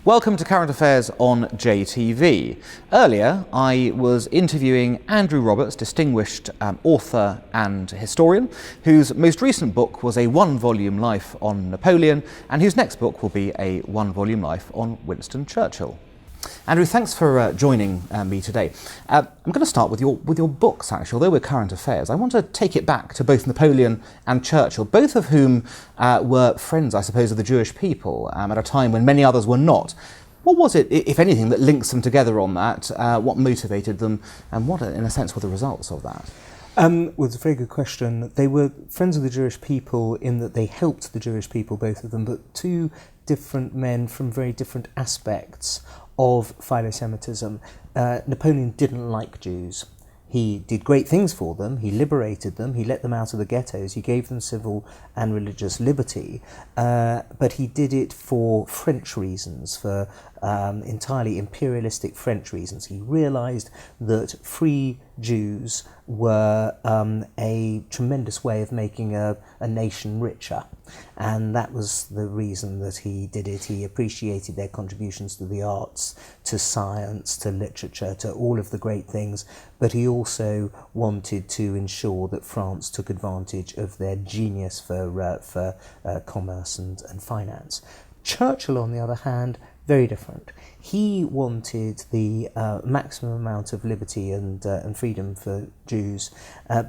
Welcome to Current Affairs on JTV. Earlier, I was interviewing Andrew Roberts, distinguished author and historian, whose most recent book was a one-volume life on Napoleon, and whose next book will be a one-volume life on Winston Churchill. Andrew, thanks for joining me today. I'm going to start with your books, actually. Although we're current affairs, I want to take it back to both Napoleon and Churchill, both of whom were friends, I suppose, of the Jewish people at a time when many others were not. What was it, if anything, that links them together on that? What motivated them, and what, in a sense, were the results of that? Well, it's a very good question. They were friends of the Jewish people in that they helped the Jewish people, both of them, but two different men from very different aspects of philo-Semitism. Napoleon didn't like Jews. He did great things for them, he liberated them, he let them out of the ghettos, he gave them civil and religious liberty, but he did it for French reasons, for entirely imperialistic French reasons. He realised that free Jews were a tremendous way of making a nation richer, and that was the reason that he did it. He appreciated their contributions to the arts, to science, to literature, to all of the great things, but he also wanted to ensure that France took advantage of their genius for commerce and finance. Churchill, on the other hand, very different. He wanted the maximum amount of liberty and freedom for Jews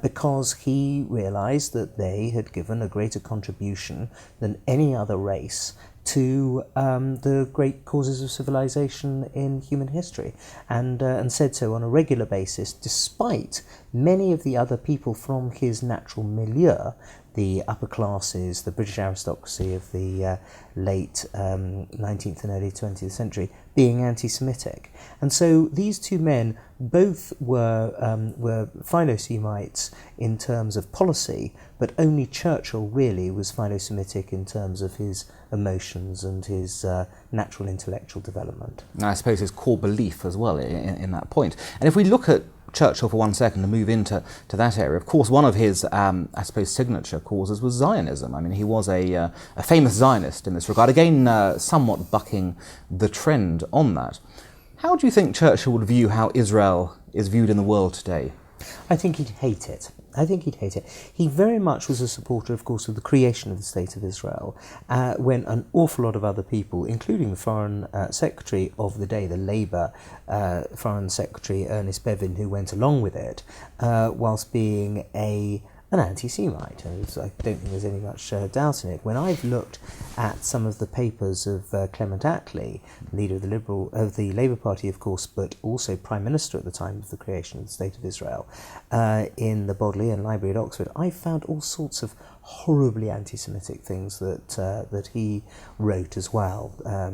because he realised that they had given a greater contribution than any other race to the great causes of civilization in human history, and said so on a regular basis, despite many of the other people from his natural milieu, the upper classes, the British aristocracy of the late 19th and early 20th century, being anti-Semitic. And so these two men both were Philo-Semites in terms of policy, but only Churchill really was Philo-Semitic in terms of his emotions and his natural intellectual development. And I suppose his core belief as well in that point. And if we look at Churchill for 1 second and move into that area, of course, one of his, I suppose, signature causes was Zionism. I mean, he was a famous Zionist in this regard, again, somewhat bucking the trend on that. How do you think Churchill would view how Israel is viewed in the world today? I think he'd hate it. He very much was a supporter, of course, of the creation of the State of Israel, when an awful lot of other people, including the Foreign Secretary of the day, the Labour Foreign Secretary Ernest Bevin, who went along with it, whilst being an anti-Semite, and I don't think there's any much doubt in it. When I've looked at some of the papers of Clement Attlee, leader of the Labour Party, of course, but also Prime Minister at the time of the creation of the State of Israel, in the Bodleian Library at Oxford, I found all sorts of horribly anti-Semitic things that he wrote as well,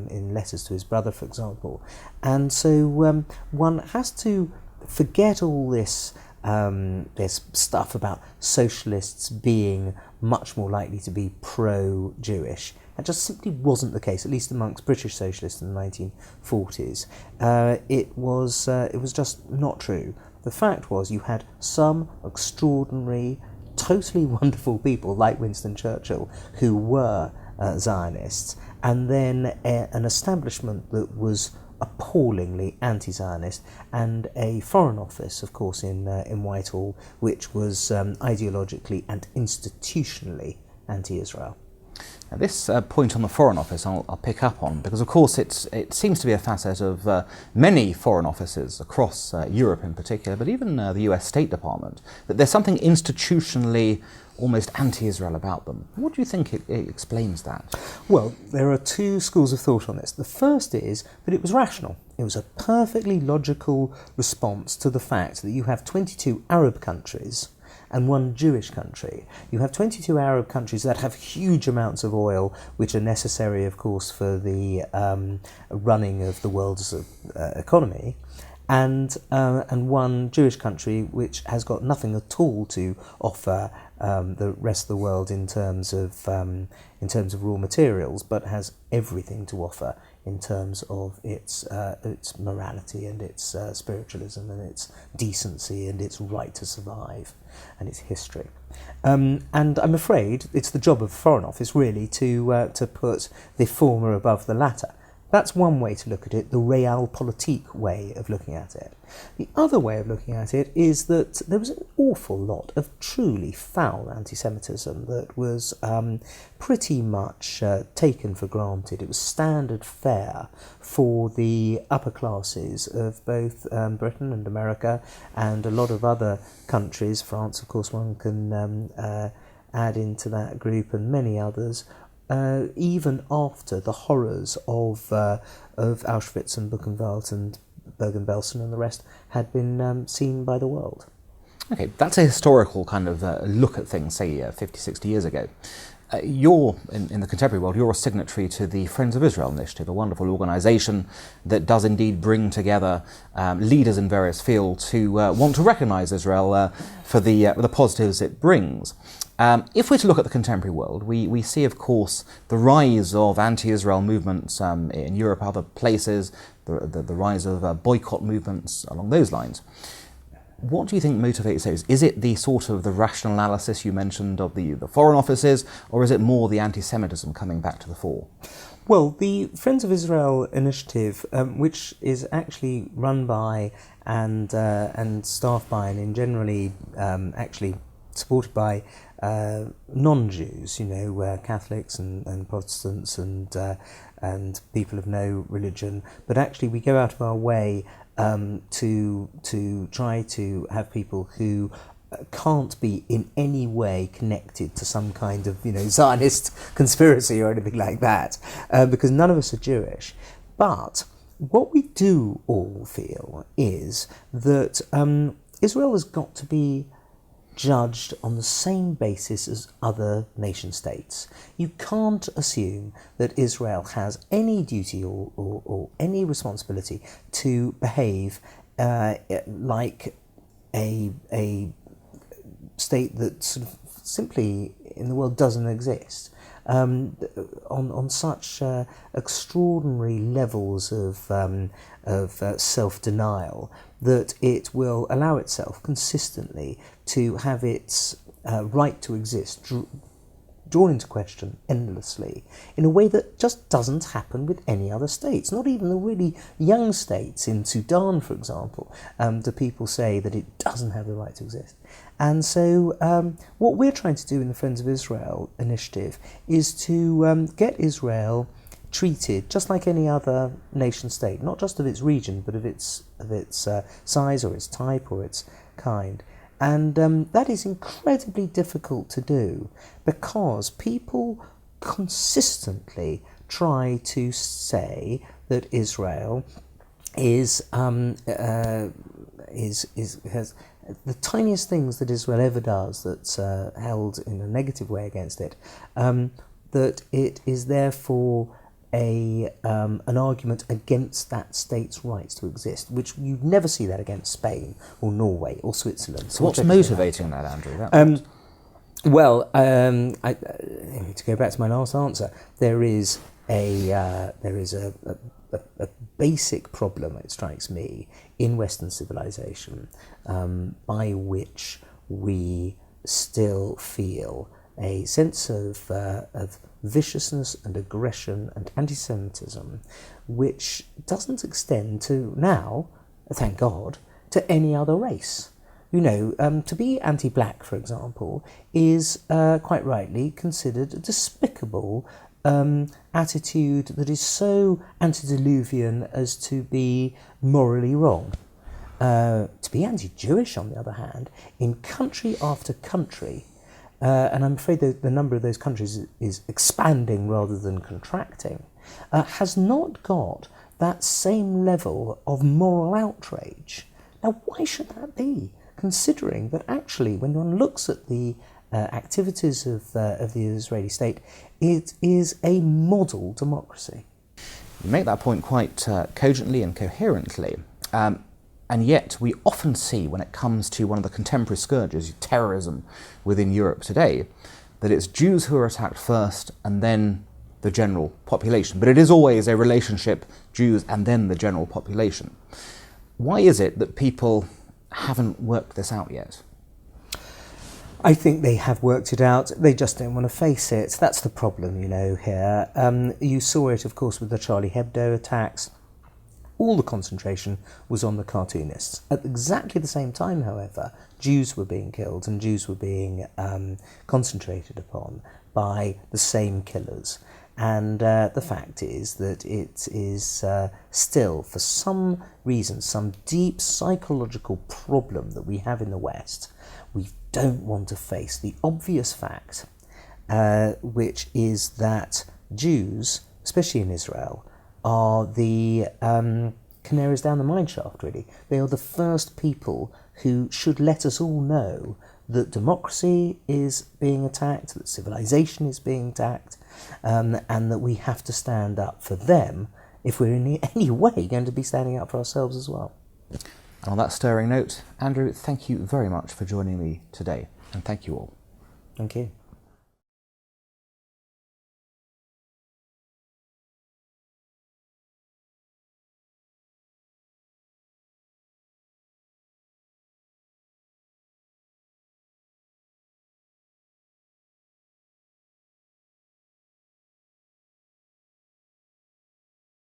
in letters to his brother, for example. And so one has to forget all this stuff about socialists being much more likely to be pro-Jewish. That just simply wasn't the case, at least amongst British socialists in the 1940s. It was just not true. The fact was you had some extraordinary, totally wonderful people like Winston Churchill who were Zionists, and then an establishment that was appallingly anti-Zionist, and a Foreign Office, of course, in Whitehall, which was ideologically and institutionally anti-Israel. Now, this point on the Foreign Office I'll pick up on, because of course it seems to be a facet of many foreign offices across Europe in particular, but even the US State Department, that there's something institutionally almost anti-Israel about them. What do you think it explains that? Well, there are two schools of thought on this. The first is that it was rational. It was a perfectly logical response to the fact that you have 22 Arab countries and one Jewish country. You have 22 Arab countries that have huge amounts of oil, which are necessary, of course, for the running of the world's economy, and one Jewish country which has got nothing at all to offer the rest of the world in terms of raw materials, but has everything to offer in terms of its morality and its spiritualism and its decency and its right to survive and its history. And I'm afraid it's the job of the Foreign Office really to put the former above the latter. That's one way to look at it, the realpolitik way of looking at it. The other way of looking at it is that there was an awful lot of truly foul anti-Semitism that was pretty much taken for granted. It was standard fare for the upper classes of both Britain and America and a lot of other countries. France, of course, one can add into that group, and many others. Even after the horrors of Auschwitz and Buchenwald and Bergen-Belsen and the rest had been seen by the world. Okay, that's a historical kind of look at things, say 50, 60 years ago. You're, in the contemporary world, you're a signatory to the Friends of Israel initiative, a wonderful organisation that does indeed bring together leaders in various fields who want to recognise Israel for the positives it brings. If we're to look at the contemporary world, we see, of course, the rise of anti-Israel movements in Europe, other places, the rise of boycott movements along those lines. What do you think motivates those? Is it the sort of the rational analysis you mentioned of the foreign offices, or is it more the anti-Semitism coming back to the fore? Well, the Friends of Israel initiative, which is actually run by and staffed by and generally actually supported by non-Jews, Catholics and Protestants and people of no religion, but actually we go out of our way to try to have people who can't be in any way connected to some kind of Zionist conspiracy or anything like that, because none of us are Jewish. But what we do all feel is that Israel has got to be judged on the same basis as other nation states. You can't assume that Israel has any duty or any responsibility to behave like a state that sort of simply in the world doesn't exist. On such extraordinary levels of self-denial that it will allow itself consistently to have its right to exist drawn into question endlessly in a way that just doesn't happen with any other states. Not even the really young states in Sudan, for example, do people say that it doesn't have the right to exist. And so what we're trying to do in the Friends of Israel initiative is to get Israel treated just like any other nation state, not just of its region, but of its size or its type or its kind. And that is incredibly difficult to do because people consistently try to say that Israel has the tiniest things that Israel ever does that's held in a negative way against it, that it is therefore an argument against that state's rights to exist, which you never see that against Spain or Norway or Switzerland. So what's motivating that, Andrew? To go back to my last answer, there is a basic problem, it strikes me, in Western civilization, by which we still feel a sense of viciousness and aggression and anti-Semitism, which doesn't extend to now, thank God, to any other race. To be anti-black, for example, is quite rightly considered a despicable attitude that is so antediluvian as to be morally wrong. To be anti-Jewish, on the other hand, in country after country, and I'm afraid that the number of those countries is expanding rather than contracting, has not got that same level of moral outrage. Now, why should that be? Considering that actually, when one looks at the activities of the Israeli state, it is a model democracy. You make that point quite cogently and coherently. And yet we often see, when it comes to one of the contemporary scourges, terrorism within Europe today, that it's Jews who are attacked first and then the general population. But it is always a relationship, Jews and then the general population. Why is it that people haven't worked this out yet? I think they have worked it out. They just don't want to face it. That's the problem, here. You saw it, of course, with the Charlie Hebdo attacks. All the concentration was on the cartoonists. At exactly the same time, however, Jews were being killed and Jews were being concentrated upon by the same killers. And the fact is that it is still, for some reason, some deep psychological problem that we have in the West, we don't want to face the obvious fact, which is that Jews, especially in Israel, are the canaries down the mine shaft, really. They are the first people who should let us all know that democracy is being attacked, that civilization is being attacked, and that we have to stand up for them if we're in any way going to be standing up for ourselves as well. And on that stirring note, Andrew, thank you very much for joining me today, and thank you all. Thank you.